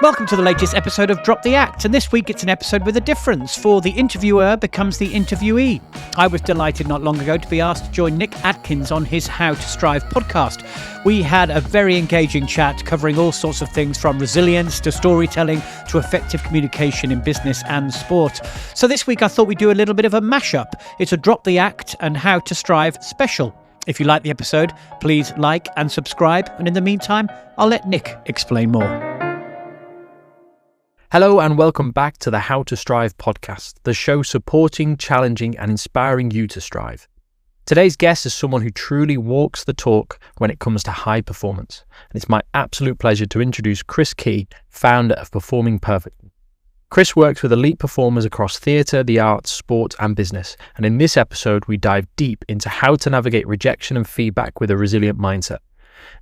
Welcome to the latest episode of Drop the Act, and this week it's an episode with a difference, for the interviewer becomes the interviewee. I was delighted not long ago to be asked to join Nick Adkins on his How to Strive podcast. We had a very engaging chat covering all sorts of things from resilience to storytelling to effective communication in business and sport. So this week I thought we'd do a little bit of a mashup. It's a Drop the Act and How to Strive special. If you like the episode, please like and subscribe, and in the meantime, I'll let Nick explain more. Hello and welcome back to the How to Strive podcast, the show supporting, challenging and inspiring you to strive. Today's guest is someone who truly walks the talk when it comes to high performance. And it's my absolute pleasure to introduce Chris Key, founder of Performing Perfectly. Chris works with elite performers across theatre, the arts, sport and business. And in this episode, we dive deep into how to navigate rejection and feedback with a resilient mindset,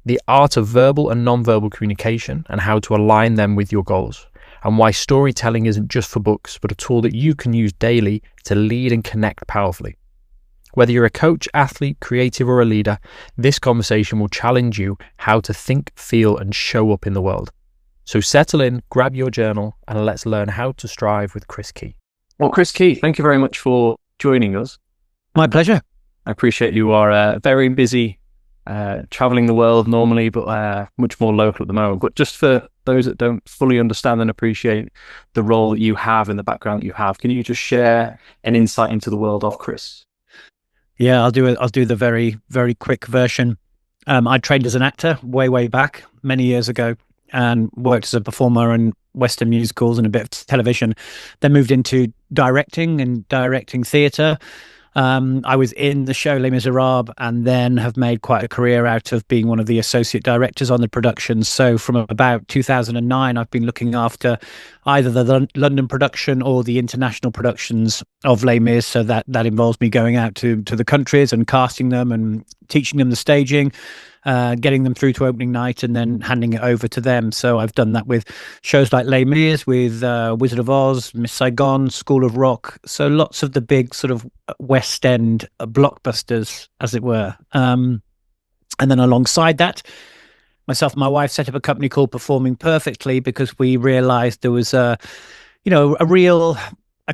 the art of verbal and non-verbal communication and how to align them with your goals, and why storytelling isn't just for books, but a tool that you can use daily to lead and connect powerfully. Whether you're a coach, athlete, creative, or a leader, this conversation will challenge you how to think, feel, and show up in the world. So settle in, grab your journal, and let's learn how to strive with Chris Key. Well, Chris Key, thank you very much for joining us. My pleasure. I appreciate you are very busy traveling the world normally, but much more local at the moment. But just for those that don't fully understand and appreciate the role that you have and the background that you have, can you just share an insight into the world of Chris? Yeah, I'll do the very, very quick version. I trained as an actor way back, many years ago, and worked as a performer in Western musicals and a bit of television. Then moved into directing theatre. I was in the show Les Misérables, and then have made quite a career out of being one of the associate directors on the production. So from about 2009, I've been looking after either the London production or the international productions of Les Mis. So that involves me going out to the countries and casting them and teaching them the staging, getting them through to opening night, and then handing it over to them. So I've done that with shows like Les Mis, with Wizard of Oz, Miss Saigon, School of Rock. So lots of the big sort of West End blockbusters, as it were. And then alongside that, myself and my wife set up a company called Performing Perfectly, because we realized there was a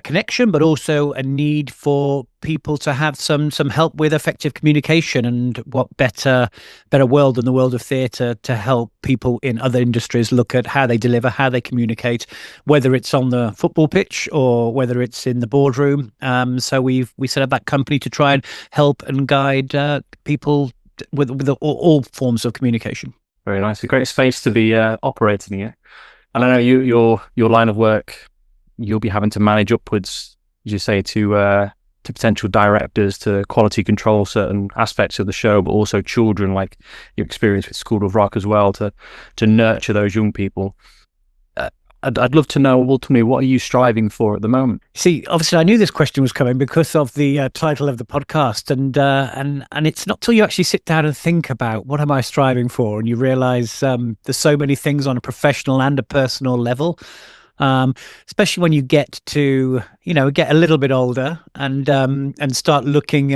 connection, but also a need for people to have some help with effective communication. And what better world than the world of theatre to help people in other industries look at how they deliver, how they communicate, whether it's on the football pitch or whether it's in the boardroom. So we set up that company to try and help and guide people with all forms of communication. Very nice. A great space to be operating in. And I know your line of work, you'll be having to manage upwards, as you say, to potential directors, to quality control certain aspects of the show, but also children, like your experience with School of Rock as well, to nurture those young people. I'd love to know, ultimately, what are you striving for at the moment? See, obviously, I knew this question was coming because of the title of the podcast, and it's not till you actually sit down and think about what am I striving for, and you realise there's so many things on a professional and a personal level. Especially when you get a little bit older and start looking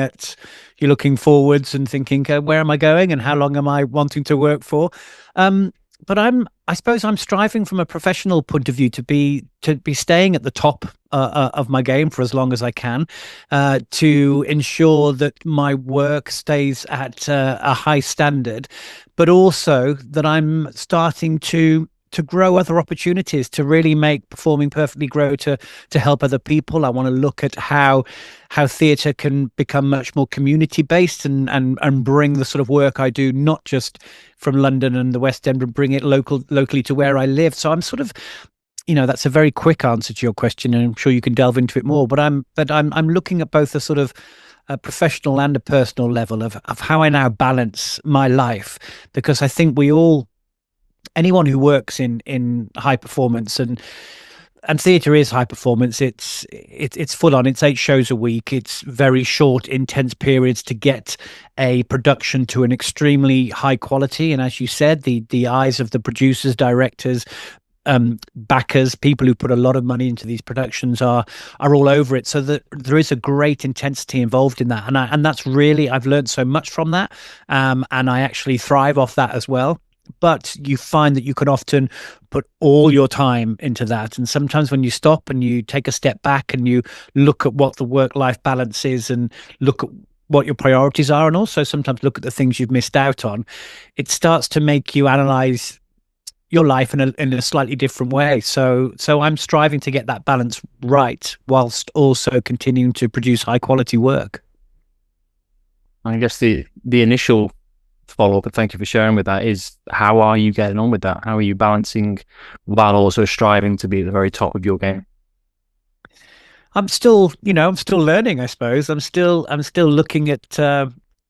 forwards and thinking, where am I going and how long am I wanting to work for? But I suppose I'm striving from a professional point of view to be staying at the top of my game for as long as I can, to ensure that my work stays at a high standard, but also that I'm starting to grow other opportunities, to really make Performing Perfectly grow, to help other people. I want to look at how theatre can become much more community based and bring the sort of work I do not just from London and the West End, but bring it locally to where I live. So I'm sort of, that's a very quick answer to your question, and I'm sure you can delve into it more. But I'm looking at both a sort of a professional and a personal level of how I now balance my life, because I think anyone who works in high performance, and theatre is high performance, it's full on. It's 8 shows a week. It's very short, intense periods to get a production to an extremely high quality. And as you said, the eyes of the producers, directors, backers, people who put a lot of money into these productions are all over it. So that there is a great intensity involved in that, and that's really, I've learned so much from that, and I actually thrive off that as well. but you find that you can often put all your time into that. And sometimes when you stop and you take a step back and you look at what the work-life balance is and look at what your priorities are, and also sometimes look at the things you've missed out on, it starts to make you analyze your life in a slightly different way. So I'm striving to get that balance right whilst also continuing to produce high quality work. I guess the initial follow-up, and thank you for sharing with that, is how are you getting on with that? How are you balancing while also striving to be at the very top of your game? I'm still learning, I suppose. I'm still looking at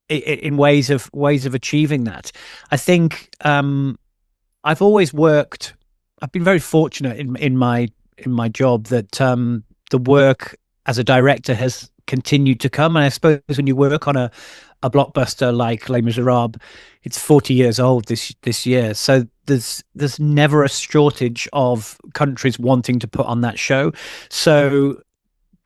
in ways of achieving that. I think I've always worked. I've been very fortunate in my job that the work as a director has continued to come. And I suppose when you work on a blockbuster like Les Misérables, it's 40 years old this year. So there's never a shortage of countries wanting to put on that show. So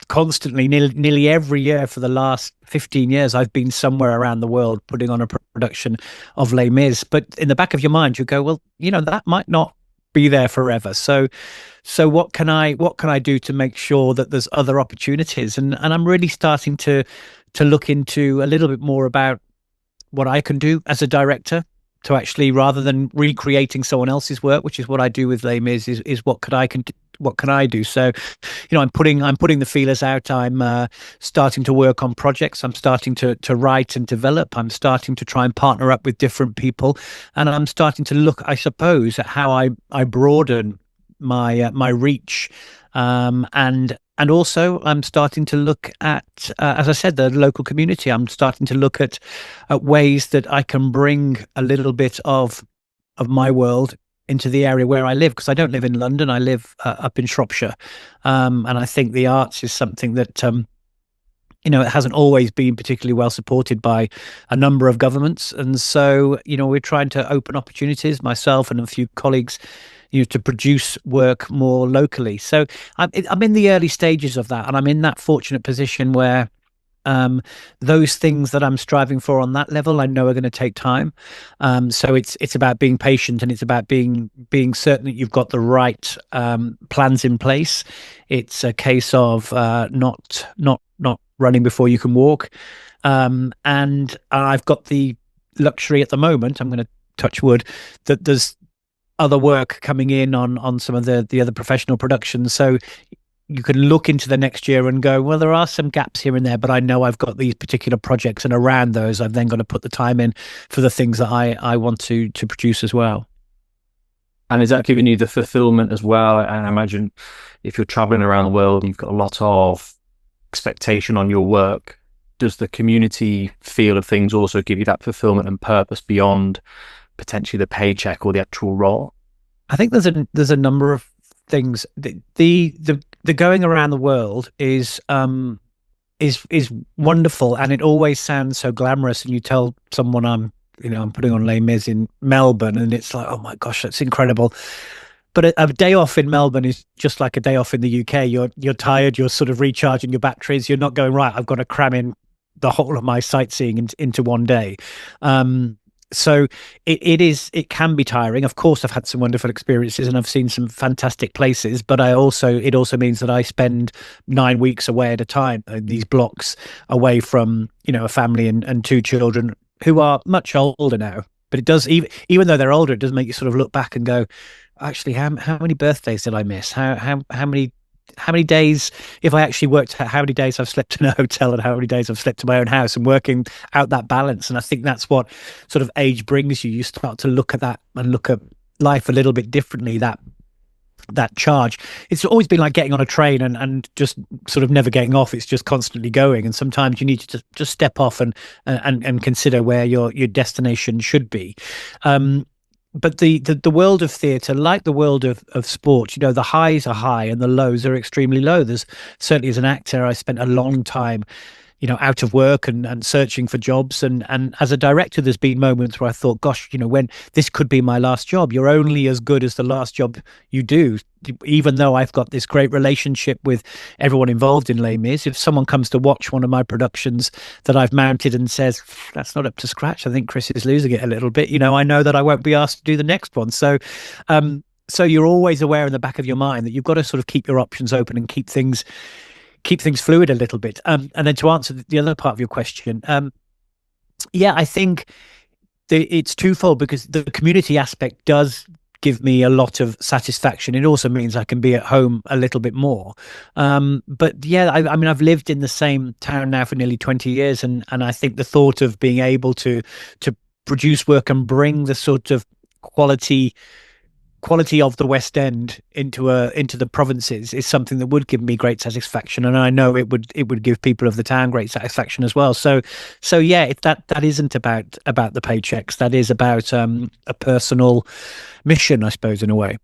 constantly, nearly every year for the last 15 years, I've been somewhere around the world putting on a production of Les Mis. But in the back of your mind, you go, well, that might not be there forever. So what can I do to make sure that there's other opportunities? And I'm really starting to look into a little bit more about what I can do as a director to actually, rather than recreating someone else's work, which is what I do with Les Mis, is what can I do? So, I'm putting the feelers out. I'm starting to work on projects. I'm starting to write and develop. I'm starting to try and partner up with different people, and I'm starting to look, I suppose, at how I broaden my reach, and also I'm starting to look at, as I said, the local community. I'm starting to look at ways that I can bring a little bit of my world into the area where I live, because I don't live in London. I live up in Shropshire, and I think the arts is something that it hasn't always been particularly well supported by a number of governments, and so we're trying to open opportunities, myself and a few colleagues, to produce work more locally. So I'm in the early stages of that, and I'm in that fortunate position where those things that I'm striving for on that level, I know are going to take time. So it's about being patient, and it's about being certain that you've got the right plans in place. It's a case of not running before you can walk. And I've got the luxury at the moment, I'm going to touch wood, that there's other work coming in on some of the other professional productions. So you can look into the next year and go, well, there are some gaps here and there, but I know I've got these particular projects, and around those, I've then got to put the time in for the things that I want to produce as well. And is that giving you the fulfillment as well? And I imagine if you're traveling around the world, you've got a lot of expectation on your work. Does the community feel of things also give you that fulfillment and purpose beyond potentially the paycheck or the actual role? I think there's a number of things. The going around the world is wonderful, and it always sounds so glamorous. And you tell someone I'm putting on Les Mis in Melbourne, and it's like, oh my gosh, that's incredible. But a day off in Melbourne is just like a day off in the UK. You're tired. You're sort of recharging your batteries. You're not going, right, I've got to cram in the whole of my sightseeing into one day. So it can be tiring. Of course, I've had some wonderful experiences and I've seen some fantastic places, but it also means that I spend 9 weeks away at a time, these blocks away from, a family and 2 children who are much older now. But it does, even though they're older, it does make you sort of look back and go, actually, how many birthdays did I miss? How many days, if I actually worked out how many days I've slept in a hotel and how many days I've slept in my own house, and working out that balance. And I think that's what sort of age brings you. You start to look at that and look at life a little bit differently, that charge. It's always been like getting on a train and just sort of never getting off. It's just constantly going. And sometimes you need to just step off and consider where your destination should be. But the world of theatre, like the world of sport, the highs are high and the lows are extremely low. There's certainly, as an actor, I spent a long time, out of work and searching for jobs. And as a director, there's been moments where I thought, gosh, when this could be my last job. You're only as good as the last job you do. Even though I've got this great relationship with everyone involved in Les Mis, if someone comes to watch one of my productions that I've mounted and says, that's not up to scratch, I think Chris is losing it a little bit, I know that I won't be asked to do the next one. So you're always aware in the back of your mind that you've got to sort of keep your options open and keep things fluid a little bit. And then to answer the other part of your question, I think it's twofold, because the community aspect does give me a lot of satisfaction. It also means I can be at home a little bit more. But I mean, I've lived in the same town now for nearly 20 years. And I think the thought of being able to produce work and bring the sort of quality of the West End into the provinces is something that would give me great satisfaction, and I know it would give people of the town great satisfaction as well. So that isn't about the paychecks. That is about a personal mission, I suppose, in a way.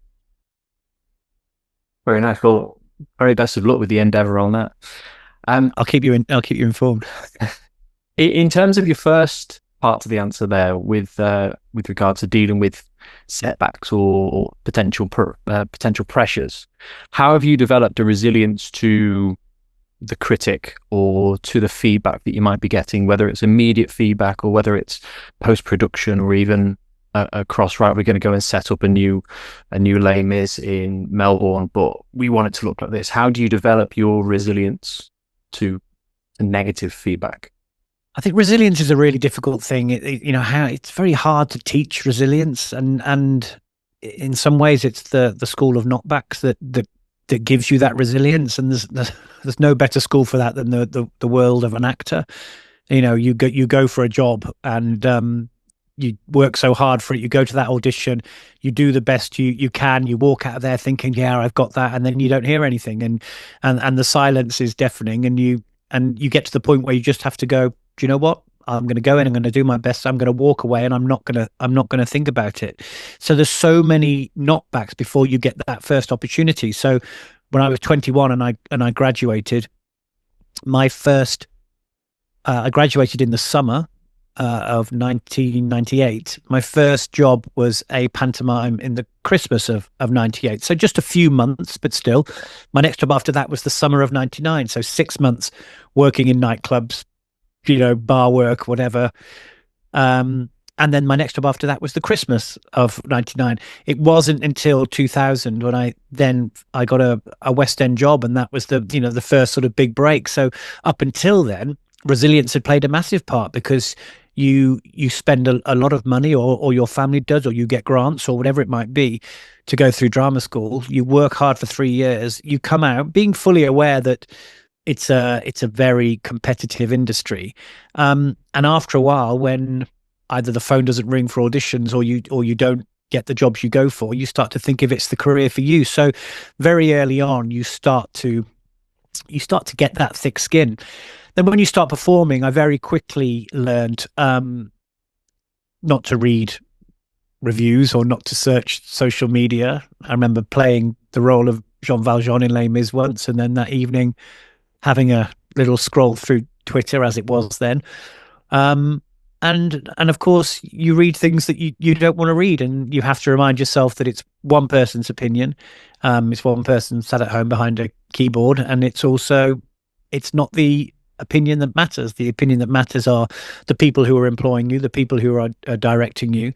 Very nice. Well, very best of luck with the endeavour on that. I'll keep you informed. In terms of your first part of the answer there, with regard to dealing with setbacks or potential pressures, how have you developed a resilience to the critic or to the feedback that you might be getting, whether it's immediate feedback or whether it's post-production or even across, right, we're going to go and set up a new Les Mis in Melbourne, but we want it to look like this. How do you develop your resilience to negative feedback? I think resilience is a really difficult thing. It's very hard to teach resilience, and in some ways it's the school of knockbacks that gives you that resilience. And there's no better school for that than the world of an actor. You go for a job and you work so hard for it. You go to that audition, you do the best you can. You walk out of there thinking, yeah, I've got that, and then you don't hear anything, and the silence is deafening, and you get to the point where you just have to go, do you know what? I'm going to go in, I'm going to do my best. I'm going to walk away, and I'm not going to think about it. So there's so many knockbacks before you get that first opportunity. So when I was 21 and I graduated, I graduated in the summer of 1998. My first job was a pantomime in the Christmas of 98. So just a few months, but still. My next job after that was the summer of 99. So 6 months working in nightclubs, bar work, whatever. And then my next job after that was the Christmas of 99. It wasn't until 2000 when I got a West End job, and that was the first sort of big break. So up until then, resilience had played a massive part, because you spend a lot of money, or your family does, or you get grants or whatever it might be to go through drama school. You work hard for 3 years. You come out being fully aware that it's a very competitive industry, and after a while, when either the phone doesn't ring for auditions or you don't get the jobs you go for, you start to think if it's the career for you. So very early on, you start to get that thick skin. Then when you start performing, I very quickly learned not to read reviews or not to search social media. I remember playing the role of Jean Valjean in Les Mis once, and then that evening having a little scroll through Twitter, as it was then. And of course, you read things that you don't want to read, and you have to remind yourself that it's one person's opinion. It's one person sat at home behind a keyboard, and it's not the opinion that matters. The opinion that matters are the people who are employing you, the people who are directing you.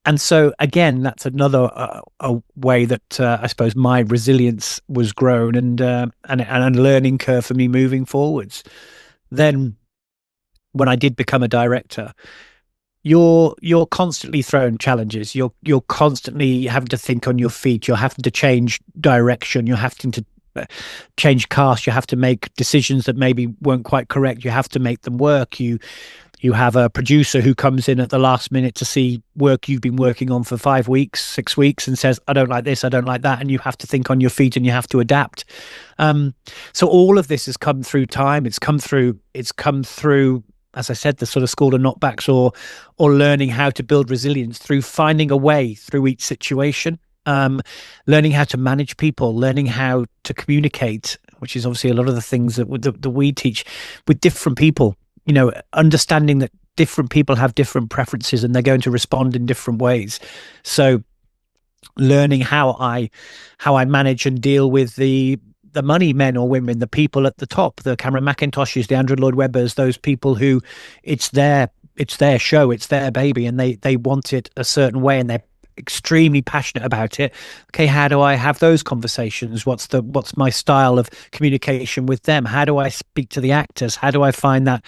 And so again, that's another a way that I suppose my resilience was grown, and a learning curve for me moving forwards. Then, when I did become a director, you're constantly thrown challenges. You're constantly having to think on your feet. You're having to change direction. You're having to change cast. You have to make decisions that maybe weren't quite correct. You have to make them work. You have a producer who comes in at the last minute to see work you've been working on for 5 weeks, 6 weeks, and says, I don't like this, I don't like that. And you have to think on your feet, and you have to adapt. So all of this has come through time. It's come through, as I said, the sort of school of knockbacks, or learning how to build resilience through finding a way through each situation, learning how to manage people, learning how to communicate which is obviously a lot of the things that we teach with different people, understanding that different people have different preferences and they're going to respond in different ways. So learning how I manage and deal with the money men or women, the people at the top, the Cameron McIntoshes, the Andrew Lloyd Webbers, those people who it's their show, it's their baby, and they want it a certain way and they're extremely passionate about it. Okay, how do I have those conversations? What's my style of communication with them? How do I speak to the actors? How do I find that,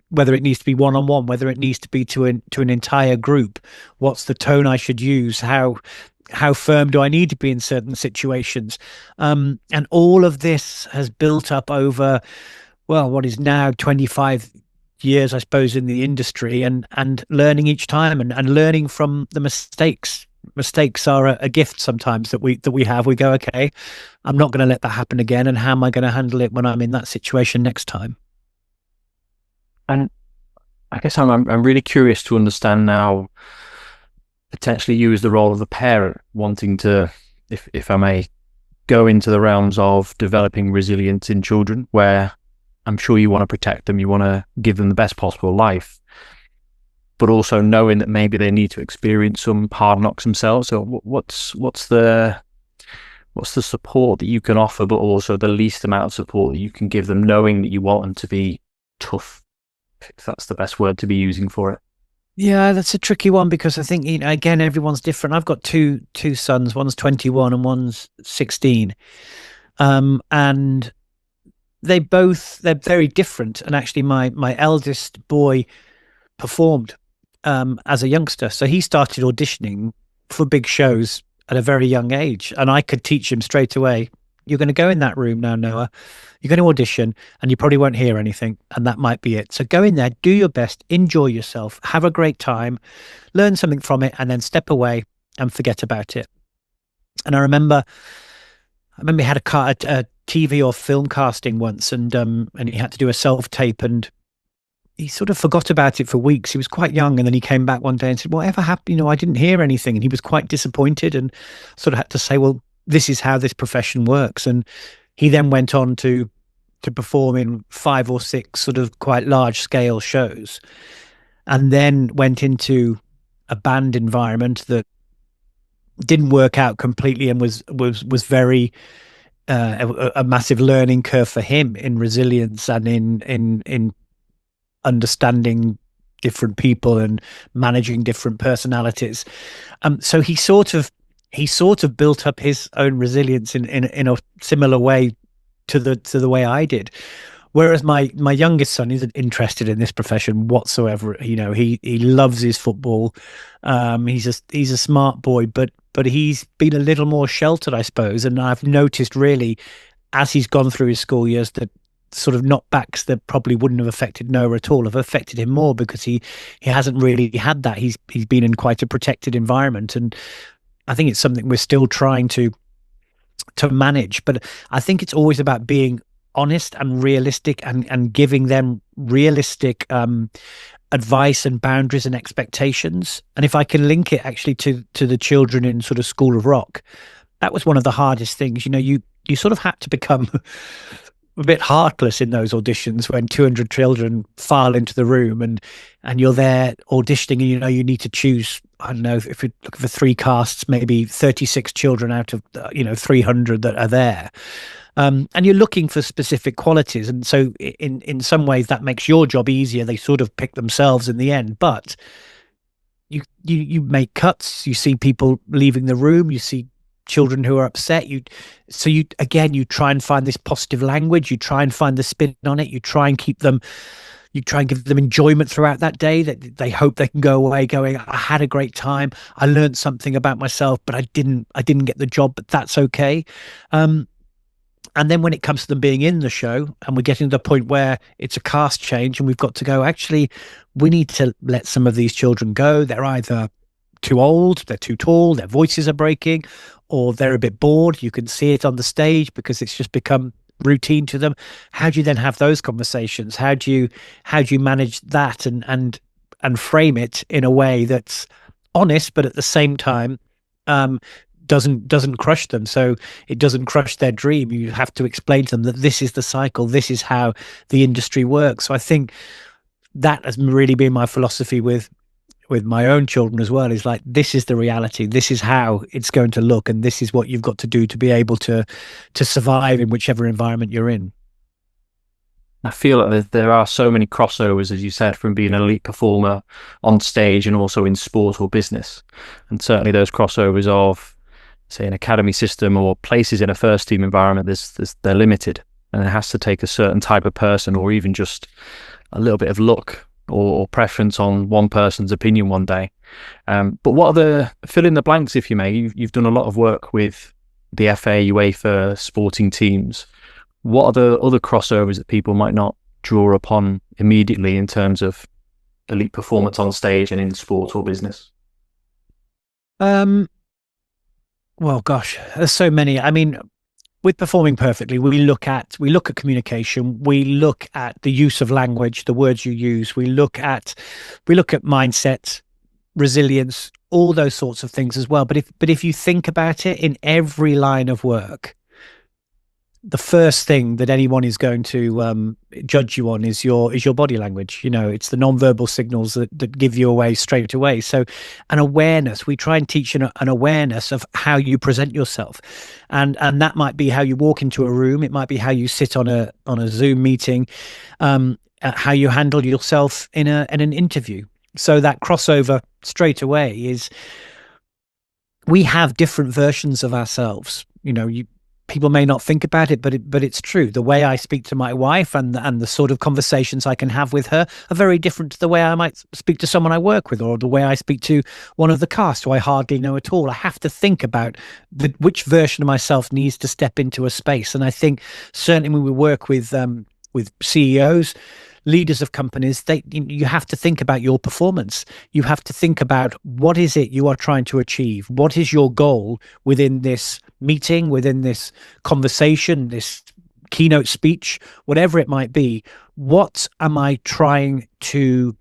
whether it needs to be one-on-one, whether it needs to be to an entire group? What's the tone I should use? How firm do I need to be in certain situations? And all of this has built up over, well, what is now 25 years, I suppose, in the industry, and learning each time and learning from the mistakes. Mistakes are a gift sometimes that we have. We go, okay, I'm not going to let that happen again. And how am I going to handle it when I'm in that situation next time? And I guess I'm really curious to understand now, potentially you as the role of the parent, wanting to, if I may, go into the realms of developing resilience in children, where I'm sure you want to protect them, you want to give them the best possible life, but also knowing that maybe they need to experience some hard knocks themselves. So what's the support that you can offer, but also the least amount of support that you can give them, knowing that you want them to be tough, if that's the best word to be using for it? Yeah, that's a tricky one, because I think, again, everyone's different. I've got two sons, one's 21 and one's 16. And they're very different. And actually my eldest boy performed as a youngster. So he started auditioning for big shows at a very young age. And I could teach him straight away, you're going to go in that room now, Noah. You're going to audition and you probably won't hear anything. And that might be it. So go in there, do your best, enjoy yourself, have a great time, learn something from it, and then step away and forget about it. And I remember he had a TV or film casting once, and he had to do a self-tape, and he sort of forgot about it for weeks. He was quite young, and then he came back one day and said, whatever happened? I didn't hear anything. And he was quite disappointed and sort of had to say, well, this is how this profession works. And he then went on to perform in 5 or 6 sort of quite large scale shows, and then went into a band environment that didn't work out completely and was very a massive learning curve for him in resilience and in understanding different people and managing different personalities. So he sort of built up his own resilience in a similar way to the way I did. Whereas my youngest son isn't interested in this profession whatsoever. He loves his football. He's a smart boy, but he's been a little more sheltered, I suppose. And I've noticed really, as he's gone through his school years, that sort of knockbacks that probably wouldn't have affected Noah at all have affected him more, because he hasn't really had that. He's been in quite a protected environment, and I think it's something we're still trying to manage. But I think it's always about being honest and realistic and giving them realistic advice and boundaries and expectations. And if I can link it actually to the children in sort of School of Rock, that was one of the hardest things. You sort of had to become a bit heartless in those auditions when 200 children file into the room and you're there auditioning, and you need to choose, I don't know, if you're looking for 3 casts, maybe 36 children out of 300 that are there. And you're looking for specific qualities. And so in some ways that makes your job easier. They sort of pick themselves in the end, but you make cuts. You see people leaving the room. You see children who are upset. You try and find this positive language. You try and find the spin on it. You try and give them enjoyment throughout that day, that they hope they can go away going, I had a great time. I learned something about myself, but I didn't get the job, but that's okay. And then when it comes to them being in the show and we're getting to the point where it's a cast change and we've got to go, actually, we need to let some of these children go. They're either too old, they're too tall, their voices are breaking, or they're a bit bored. You can see it on the stage because it's just become routine to them. How do you then have those conversations? How do you manage that and frame it in a way that's honest, but at the same time, doesn't crush them, so it doesn't crush their dream. You have to explain to them that this is the cycle, this is how the industry works. So I think that has really been my philosophy with my own children as well, is like, this is the reality, this is how it's going to look, and this is what you've got to do to be able to survive in whichever environment you're in. I feel like there are so many crossovers, as you said, from being an elite performer on stage and also in sport or business. And certainly those crossovers of, say, an academy system or places in a first team environment, they're limited, and it has to take a certain type of person, or even just a little bit of luck or preference on one person's opinion one day. But what are the, fill in the blanks, if you may? You've done a lot of work with the FA, UEFA, sporting teams. What are the other crossovers that people might not draw upon immediately in terms of elite performance on stage and in sport or business? Well, gosh, there's so many. I mean, with Performing Perfectly, we look at communication, we look at the use of language, the words you use, we look at mindset, resilience, all those sorts of things as well. But if you think about it, in every line of work, the first thing that anyone is going to judge you on is your body language. You know, it's the nonverbal signals that give you away straight away. So an awareness, we try and teach an awareness of how you present yourself. And that might be how you walk into a room. It might be how you sit on a Zoom meeting, how you handle yourself in an interview. So that crossover straight away is, we have different versions of ourselves. You know, people may not think about it, but it's true. The way I speak to my wife and the sort of conversations I can have with her are very different to the way I might speak to someone I work with, or the way I speak to one of the cast who I hardly know at all. I have to think about which version of myself needs to step into a space. And I think certainly when we work with CEOs, leaders of companies, you have to think about your performance. You have to think about, what is it you are trying to achieve? What is your goal within this meeting, within this conversation, this keynote speech, whatever it might be? What am I trying to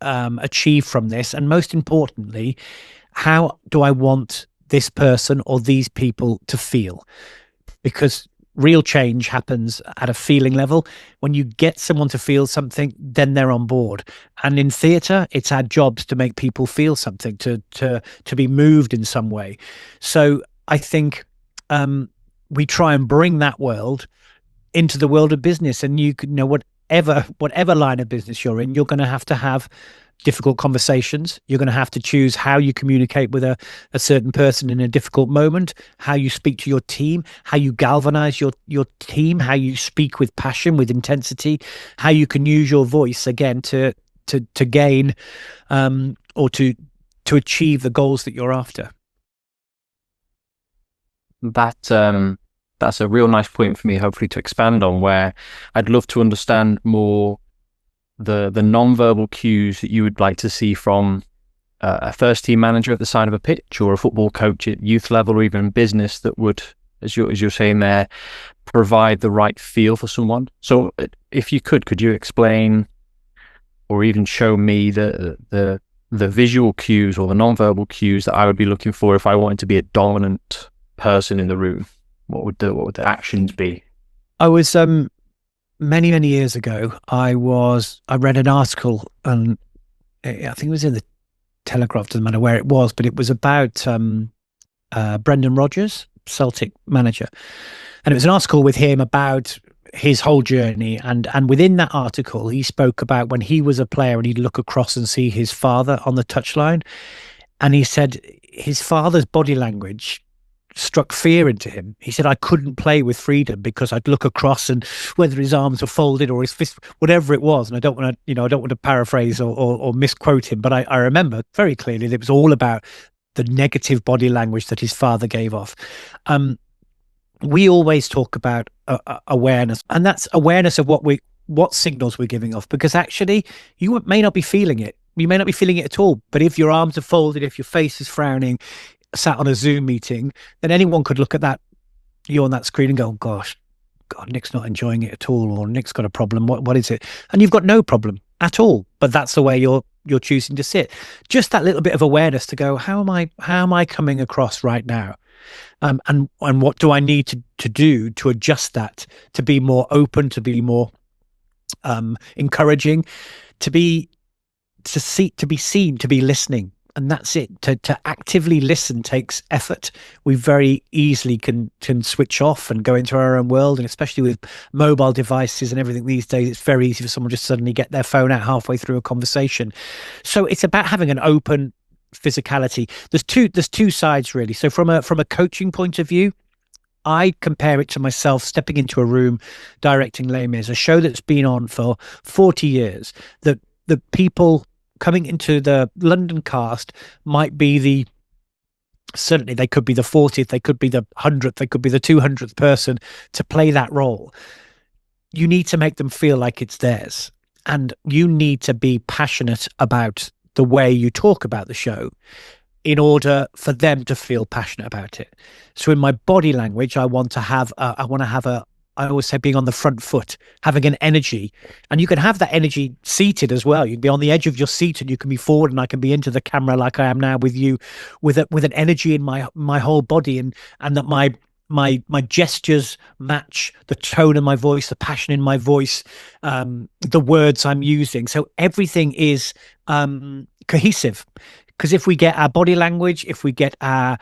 achieve from this? And most importantly, how do I want this person or these people to feel? Because real change happens at a feeling level. When you get someone to feel something, then they're on board. And in theatre, it's our jobs to make people feel something, to be moved in some way. So I think we try and bring that world into the world of business. And you know, whatever line of business you're in, you're going to have difficult conversations. You're going to have to choose how you communicate with a certain person in a difficult moment, how you speak to your team, how you galvanize your team, how you speak with passion, with intensity, how you can use your voice again to gain or to achieve the goals that you're after. That's a real nice point for me, hopefully, to expand on, where I'd love to understand more the non-verbal cues that you would like to see from a first team manager at the side of a pitch, or a football coach at youth level, or even business, that would, as you're saying there, provide the right feel for someone. So if you could you explain or even show me the visual cues or the non-verbal cues that I would be looking for if I wanted to be a dominant person in the room? What would the actions be? I was many years ago, I read an article, and I think it was in the Telegraph, doesn't matter where it was, but it was about Brendan Rodgers, Celtic manager. And it was an article with him about his whole journey. And within that article, he spoke about when he was a player and he'd look across and see his father on the touchline. And he said his father's body language struck fear into him. He said, I couldn't play with freedom because I'd look across, and whether his arms were folded or his fist, whatever it was. And I don't want to paraphrase or misquote him, but I remember very clearly that it was all about the negative body language that his father gave off. We always talk about awareness, and that's awareness of what signals we're giving off, because actually you may not be feeling it. You may not be feeling it at all, but if your arms are folded, if your face is frowning, sat on a Zoom meeting, then anyone could look at you on that screen and go, oh, God, Nick's not enjoying it at all, or Nick's got a problem. What is it? And you've got no problem at all, but that's the way you're choosing to sit. Just that little bit of awareness to go, how am I coming across right now? and what do I need to do to adjust that, to be more open, to be more encouraging, to be seen, to be listening. And that's it. To actively listen takes effort. We very easily can switch off and go into our own world. And especially with mobile devices and everything these days, it's very easy for someone just suddenly get their phone out halfway through a conversation. So it's about having an open physicality. There's two sides really. So from a coaching point of view, I compare it to myself stepping into a room, directing Les Mis, a show that's been on for 40 years. That the people coming into the London cast might be certainly they could be the 40th, they could be the 100th, they could be the 200th person to play that role. You need to make them feel like it's theirs, and you need to be passionate about the way you talk about the show in order for them to feel passionate about it. So in my body language, I want to have I always say being on the front foot, having an energy, and you can have that energy seated as well. You can be on the edge of your seat and you can be forward, and I can be into the camera like I am now with you, with an energy in my whole body, and that my gestures match the tone of my voice, the passion in my voice, the words I'm using. So everything is cohesive. Because if we get our body language, if we get our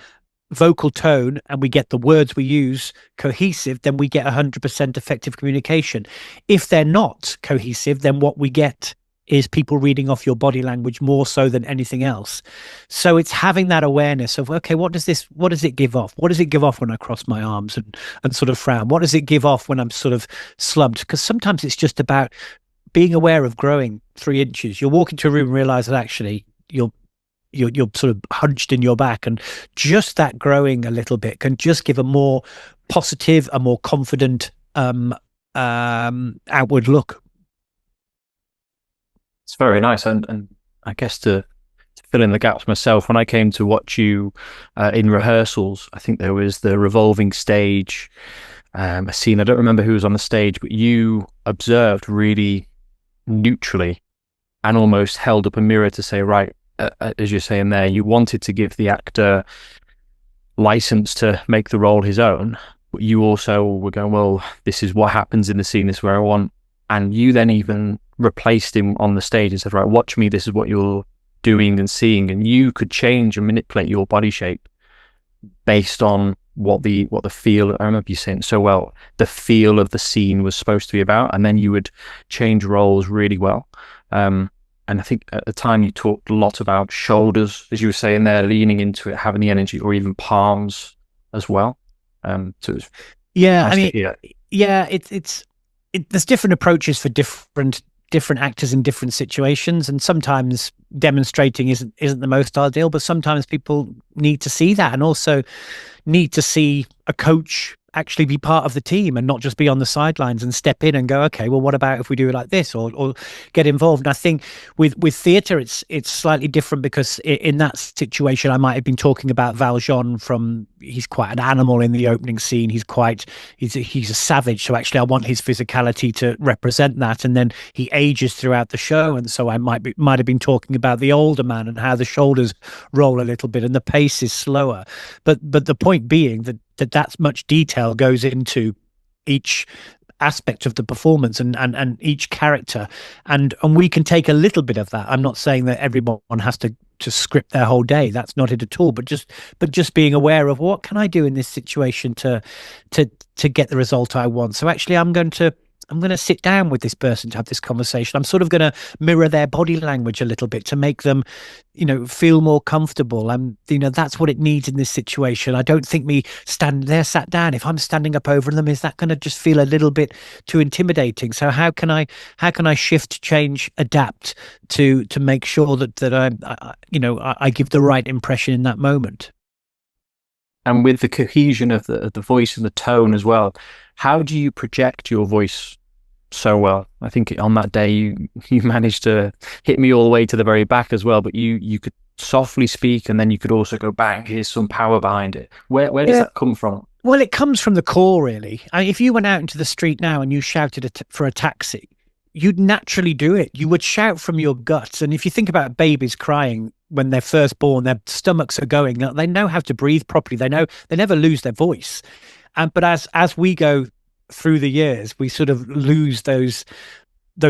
vocal tone, and we get the words we use cohesive, then we get 100% effective communication. If they're not cohesive, then what we get is people reading off your body language more so than anything else. So it's having that awareness of, okay, what does it give off? What does it give off when I cross my arms and sort of frown? What does it give off when I'm sort of slumped? Because sometimes it's just about being aware of growing 3 inches. You'll walk into a room and realize that actually you're sort of hunched in your back, and just that growing a little bit can just give a more positive, a more confident outward look. It's very nice. And I guess to fill in the gaps myself, when I came to watch you in rehearsals, I think there was the revolving stage, a scene. I don't remember who was on the stage, but you observed really neutrally and almost held up a mirror to say, right, as you're saying there, you wanted to give the actor license to make the role his own, but you also were going, well, this is what happens in the scene, this is where I want. And you then even replaced him on the stage and said, right, watch me, this is what you're doing and seeing. And you could change and manipulate your body shape based on what the feel, I remember you saying it so well, the feel of the scene was supposed to be about. And then you would change roles really well. And I think at the time you talked a lot about shoulders, as you were saying there, leaning into it, having the energy, or even palms as well. So it was there's different approaches for different actors in different situations, and sometimes demonstrating isn't the most ideal, but sometimes people need to see that, and also need to see a coach actually be part of the team and not just be on the sidelines and step in and go, okay, well, what about if we do it like this, or get involved. And I think with theatre, it's slightly different, because in that situation, I might have been talking about Valjean he's quite an animal in the opening scene. He's a savage. So actually I want his physicality to represent that. And then he ages throughout the show. And so I might have been talking about the older man and how the shoulders roll a little bit and the pace is slower. But the point being that much detail goes into each aspect of the performance and each character, and we can take a little bit of that. I'm not saying that everyone has to script their whole day. That's not it at all. But just being aware of what can I do in this situation to get the result I want. So actually, I'm going to sit down with this person to have this conversation. I'm sort of going to mirror their body language a little bit to make them, feel more comfortable. And, that's what it needs in this situation. I don't think me stand there, sat down. If I'm standing up over them, is that going to just feel a little bit too intimidating? So how can I shift, change, adapt to make sure that I give the right impression in that moment? And with the cohesion of the voice and the tone as well, how do you project your voice so well? I think on that day you managed to hit me all the way to the very back as well, but you could softly speak, and then you could also go back. Here's some power behind it. Where does that come from? Well, it comes from the core, really. If you went out into the street now and you shouted for a taxi, you'd naturally do it. You would shout from your guts. And if you think about babies crying, when they're first born, their stomachs are going. They know how to breathe properly. They never lose their voice. But as we go through the years, we sort of lose those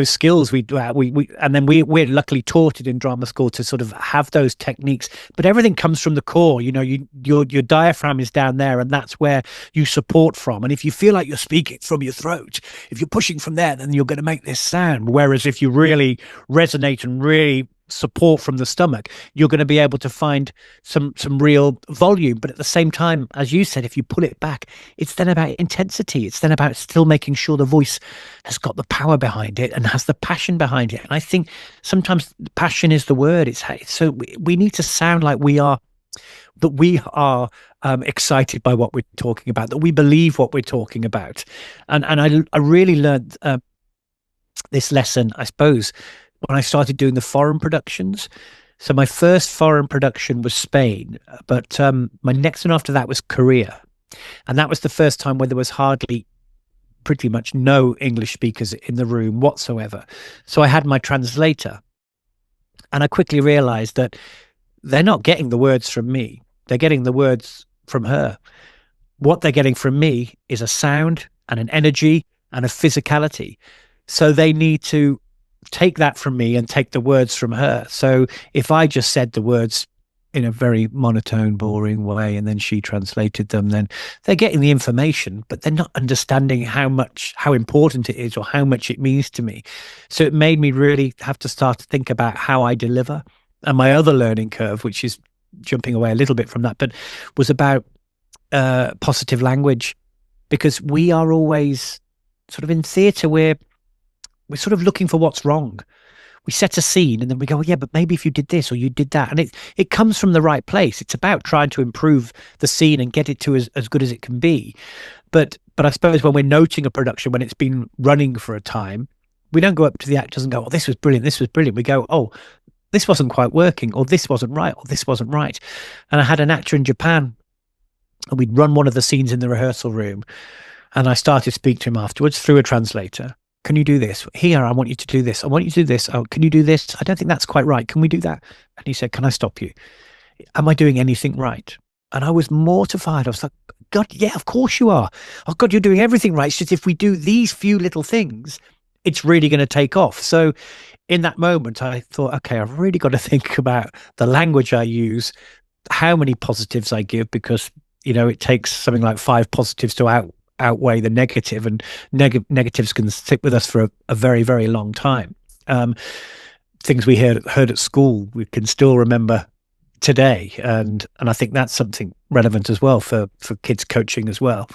skills. And then we're luckily taught it in drama school to sort of have those techniques. But everything comes from the core. Your diaphragm is down there, and that's where you support from. And if you feel like you're speaking from your throat, if you're pushing from there, then you're going to make this sound. Whereas if you really resonate and really support from the stomach, you're going to be able to find some real volume. But at the same time, as you said, if you pull it back, it's then about intensity. It's then about still making sure the voice has got the power behind it and has the passion behind it. And I think sometimes passion is the word. So we need to sound like we are excited by what we're talking about, that we believe what we're talking about. And I really learned this lesson, I suppose, when I started doing the foreign productions. So my first foreign production was Spain, but my next one after that was Korea. And that was the first time where there was pretty much no English speakers in the room whatsoever. So I had my translator, and I quickly realized that they're not getting the words from me. They're getting the words from her. What they're getting from me is a sound and an energy and a physicality. So they need to take that from me and take the words from her. So if I just said the words in a very monotone, boring way, and then she translated them, then they're getting the information, but they're not understanding how important it is or how much it means to me. So it made me really have to start to think about how I deliver. And my other learning curve, which is jumping away a little bit from that, but was about positive language, because we are always sort of in theatre where we're sort of looking for what's wrong. We set a scene and then we go, well, yeah, but maybe if you did this or you did that. And it comes from the right place. It's about trying to improve the scene and get it to as good as it can be. But I suppose when we're noting a production, when it's been running for a time, we don't go up to the actors and go, oh, this was brilliant, this was brilliant. We go, oh, this wasn't quite working, or this wasn't right, or this wasn't right. And I had an actor in Japan, and we'd run one of the scenes in the rehearsal room. And I started to speak to him afterwards through a translator. Can you do this? Here, I want you to do this. I want you to do this. Oh, can you do this? I don't think that's quite right. Can we do that? And he said, can I stop you? Am I doing anything right? And I was mortified. I was like, God, yeah, of course you are. Oh, God, you're doing everything right. It's just if we do these few little things, it's really going to take off. So in that moment, I thought, okay, I've really got to think about the language I use, how many positives I give, because, it takes something like 5 positives to outweigh the negative, and negatives can stick with us for a very, very long time. Things we heard at school, we can still remember today, and I think that's something relevant as well for kids coaching as well.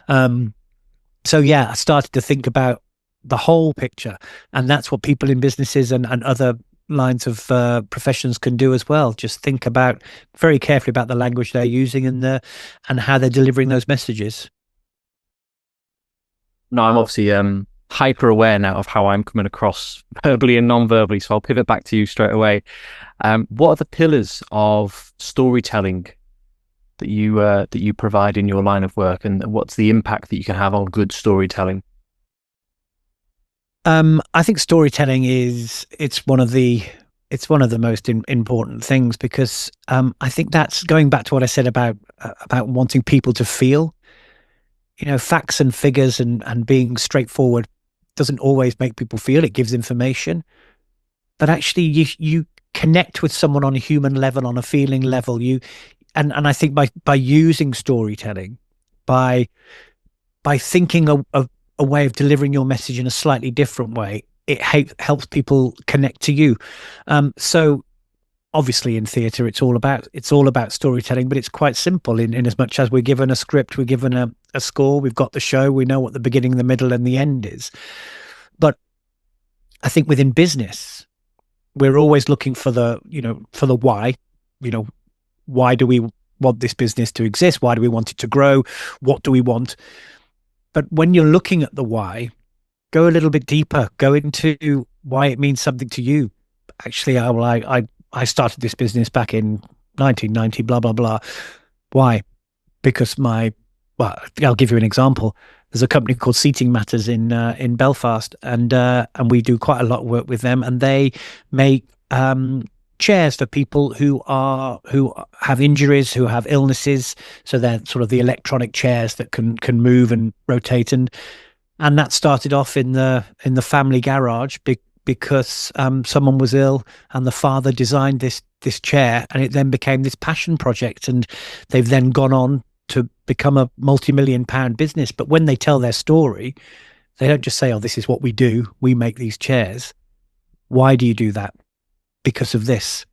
So yeah, I started to think about the whole picture, and that's what people in businesses and other lines of professions can do as well. Just think about very carefully about the language they're using and how they're delivering those messages. No, I'm obviously hyper aware now of how I'm coming across verbally and non-verbally, so I'll pivot back to you straight away. What are the pillars of storytelling that you provide in your line of work, and what's the impact that you can have on good storytelling? I think storytelling it's one of the most important things, because I think that's going back to what I said about wanting people to feel. Facts and figures and being straightforward doesn't always make people feel. It gives information, but actually you connect with someone on a human level, on a feeling level. And I think by using storytelling, by thinking of a way of delivering your message in a slightly different way, it helps people connect to you. So obviously in theatre, it's all about storytelling, but it's quite simple in as much as we're given a script, we're given a score, we've got the show, we know what the beginning, the middle, and the end is. But I think within business, we're always looking for the why. Why do we want this business to exist? Why do we want it to grow? What do we want? But when you're looking at the why, go a little bit deeper, go into why it means something to you. Actually, I started this business back in 1990, blah, blah, blah. Why? Because I'll give you an example. There's a company called Seating Matters in Belfast, and we do quite a lot of work with them, and they make chairs for people who have injuries, who have illnesses. So they're sort of the electronic chairs that can move and rotate. And that started off in the family garage because someone was ill, and the father designed this chair, and it then became this passion project. And they've then gone on to become a multi-million-pound business. But when they tell their story, they don't just say, "Oh, this is what we do. We make these chairs." Why do you do that? Because of this.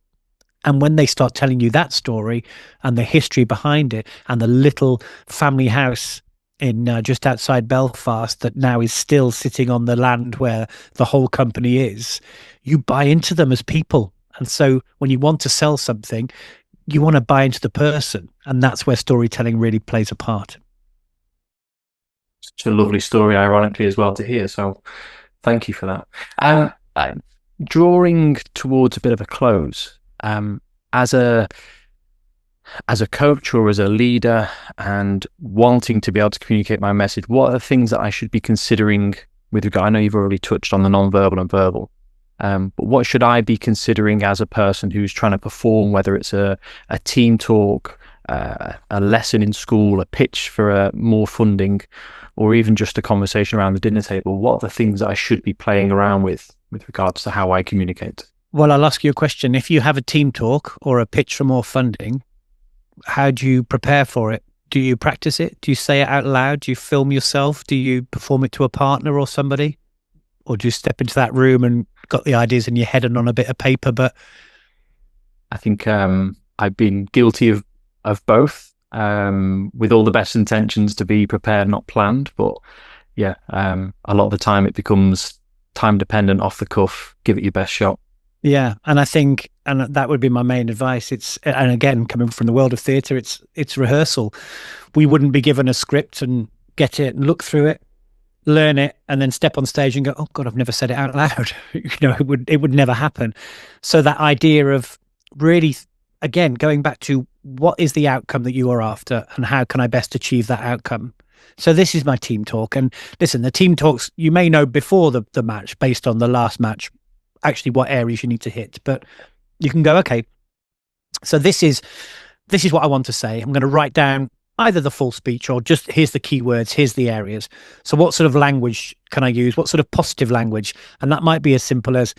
And when they start telling you that story and the history behind it, and the little family house in just outside Belfast that now is still sitting on the land where the whole company is, you buy into them as people. And so when you want to sell something, you want to buy into the person, and that's where storytelling really plays a part. Such a lovely story, ironically, as well to hear. So thank you for that. Drawing towards a bit of a close, as a coach or as a leader, and wanting to be able to communicate my message, what are the things that I should be considering with regard? I know you've already touched on the non-verbal and verbal, but what should I be considering as a person who's trying to perform, whether it's a team talk, a lesson in school, a pitch for more funding, or even just a conversation around the dinner table? What are the things that I should be playing around with regards to how I communicate? Well, I'll ask you a question. If you have a team talk or a pitch for more funding, how do you prepare for it? Do you practice it? Do you say it out loud? Do you film yourself? Do you perform it to a partner or somebody? Or do you step into that room and got the ideas in your head and on a bit of paper? But I think I've been guilty of both, with all the best intentions to be prepared, not planned. But yeah, a lot of the time it becomes time dependent, off the cuff, give it your best shot. Yeah, and I think, and that would be my main advice. And again, coming from the world of theatre, it's rehearsal. We wouldn't be given a script and get it and look through it, learn it, and then step on stage and go, "Oh God, I've never said it out loud." It would never happen. So that idea of really, again, going back to what is the outcome that you are after, and how can I best achieve that outcome? So this is my team talk. And listen, the team talks, you may know before the match, based on the last match, actually what areas you need to hit, but you can go, okay, so this is what I want to say. I'm going to write down either the full speech or just here's the keywords, here's the areas. So what sort of language can I use? What sort of positive language? And that might be as simple as,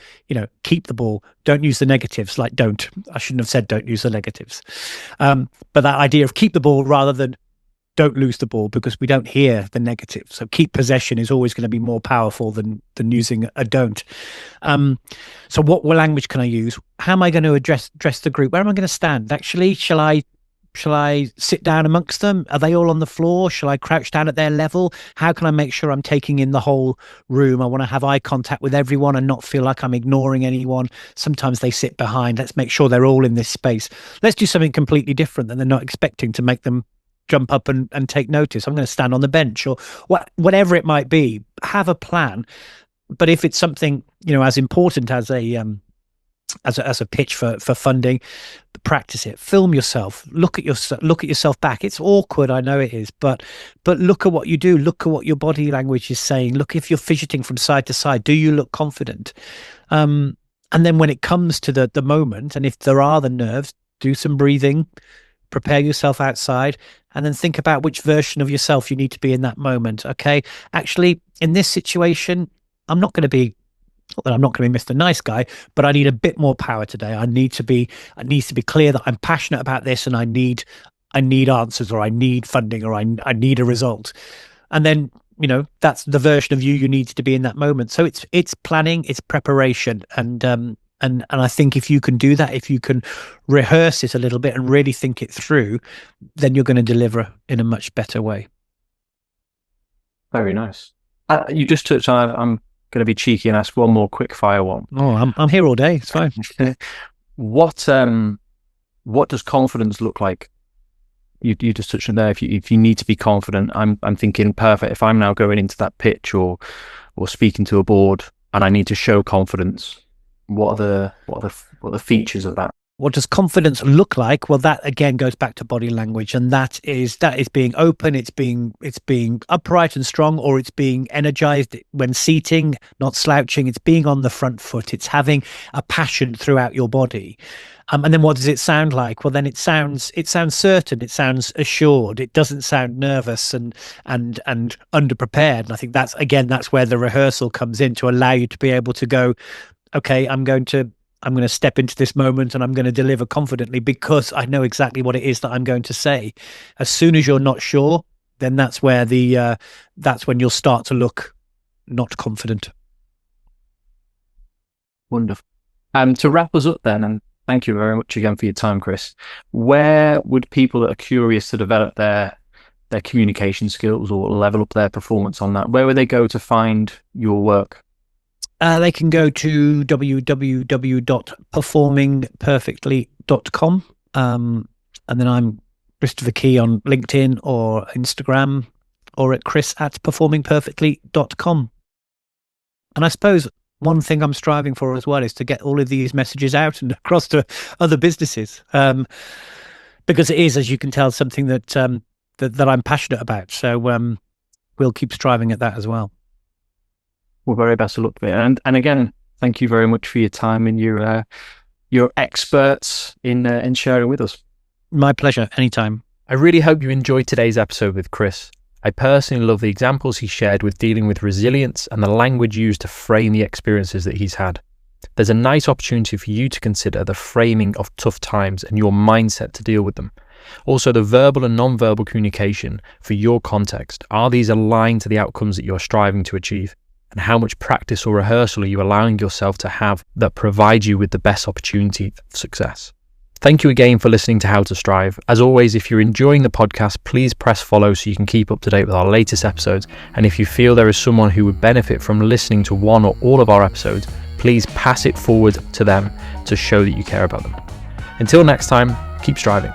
keep the ball, don't use the negatives, like don't. I shouldn't have said don't use the negatives. But that idea of keep the ball rather than don't lose the ball, because we don't hear the negative. So keep possession is always going to be more powerful than using a don't. So what language can I use? How am I going to address the group? Where am I going to stand? Actually, shall I sit down amongst them? Are they all on the floor? Shall I crouch down at their level? How can I make sure I'm taking in the whole room? I want to have eye contact with everyone and not feel like I'm ignoring anyone. Sometimes they sit behind. Let's make sure they're all in this space. Let's do something completely different than they're not expecting to make them jump up and take notice. I'm going to stand on the bench, or whatever it might be. Have a plan. But if it's something, as important as a pitch for funding, practice it. Film yourself. Look at yourself back. It's awkward, I know it is, but look at what you do. Look at what your body language is saying. Look if you're fidgeting from side to side. Do you look confident? And then when it comes to the moment, and if there are the nerves, do some breathing. Prepare yourself outside, and then think about which version of yourself you need to be in that moment. Okay, actually, in this situation, I'm not going to be Mr. Nice Guy, but I need a bit more power today. It needs to be clear that I'm passionate about this, and I need answers, or I need funding, or I need a result. And then, that's the version of you needs to be in that moment. So it's planning, it's preparation, and I think if you can do that, if you can rehearse it a little bit and really think it through, then you're going to deliver in a much better way. Very nice. You just touched on, I'm going to be cheeky and ask one more quick fire one. Oh, I'm here all day. It's fine. What does confidence look like? You just touched on there. If you need to be confident, I'm thinking, perfect. If I'm now going into that pitch or speaking to a board and I need to show confidence, what are the features of that? What does confidence look like? Well, that again goes back to body language, and that is being open, it's being upright and strong, or it's being energized when seating, not slouching. It's being on the front foot. It's having a passion throughout your body. And then what does it sound like? Well, then it sounds certain. It sounds assured. It doesn't sound nervous and underprepared. And I think that's where the rehearsal comes in, to allow you to be able to go, okay, I'm going to step into this moment and I'm going to deliver confidently because I know exactly what it is that I'm going to say. As soon as you're not sure, then that's where that's when you'll start to look not confident. Wonderful. To wrap us up then, and thank you very much again for your time, Chris. Where would people that are curious to develop their communication skills or level up their performance on that, where would they go to find your work? They can go to www.performingperfectly.com. And then I'm Christopher Key on LinkedIn or Instagram, or at chris@performingperfectly.com. And I suppose one thing I'm striving for as well is to get all of these messages out and across to other businesses, because it is, as you can tell, something that I'm passionate about. So we'll keep striving at that as well. Well, very best of luck with it. And again, thank you very much for your time and your experts in sharing with us. My pleasure. Anytime. I really hope you enjoyed today's episode with Chris. I personally love the examples he shared with dealing with resilience and the language used to frame the experiences that he's had. There's a nice opportunity for you to consider the framing of tough times and your mindset to deal with them. Also, the verbal and non-verbal communication for your context. Are these aligned to the outcomes that you're striving to achieve? And how much practice or rehearsal are you allowing yourself to have that provide you with the best opportunity of success? Thank you again for listening to How to Strive. As always, if you're enjoying the podcast, please press follow so you can keep up to date with our latest episodes. And if you feel there is someone who would benefit from listening to one or all of our episodes, please pass it forward to them to show that you care about them. Until next time, keep striving.